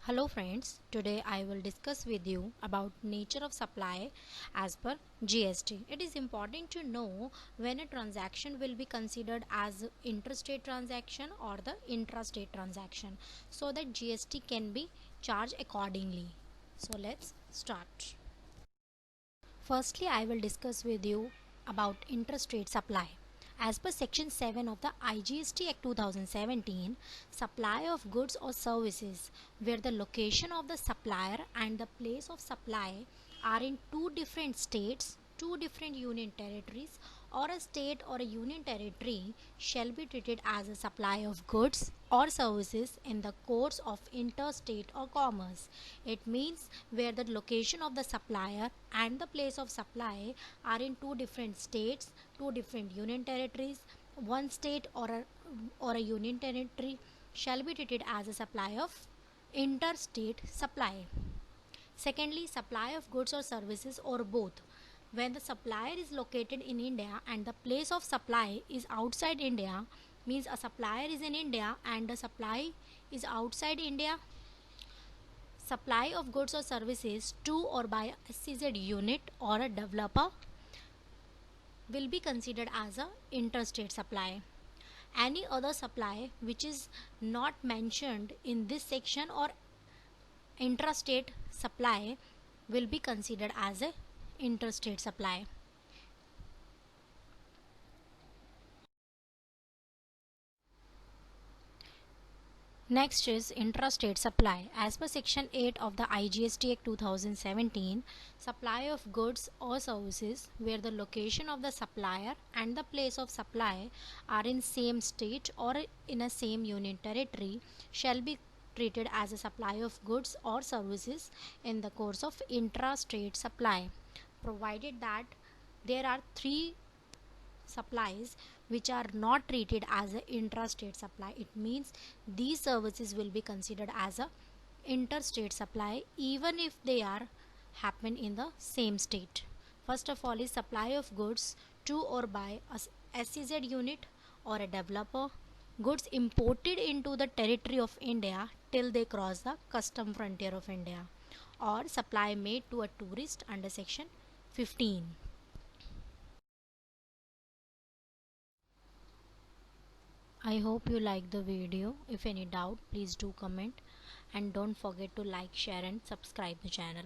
Hello friends, today I will discuss with you about nature of supply as per GST. It is important to know when a transaction will be considered as interstate transaction or the intrastate transaction so that GST can be charged accordingly. So let's start. Firstly, I will discuss with you about interstate supply. As per Section 7 of the IGST Act 2017, supply of goods or services where the location of the supplier and the place of supply are in two different states, two different union territories, or a state or a union territory shall be treated as a supply of goods or services in the course of interstate or commerce. It means where the location of the supplier and the place of supply are in two different states, two different union territories, one state or a union territory shall be treated as a supply of interstate supply. Secondly, supply of goods or services or both. When the supplier is located in India and the place of supply is outside India, means a supplier is in India and the supply is outside India. Supply of goods or services to or by a SEZ unit or a developer will be considered as a interstate supply. Any other supply which is not mentioned in this section or intrastate supply will be considered as a interstate supply. Next is intrastate supply. As per Section 8 of the IGST Act 2017, supply of goods or services where the location of the supplier and the place of supply are in same state or in a same union territory shall be treated as a supply of goods or services in the course of intrastate supply, provided that there are three supplies which are not treated as an intrastate supply. It means these services will be considered as a interstate supply even if they are happen in the same state. First of all is supply of goods to or by a SEZ unit or a developer, goods imported into the territory of India till they cross the custom frontier of India, or supply made to a tourist under section 15. I hope you like the video. If any doubt, please do comment and don't forget to like, share and subscribe the channel.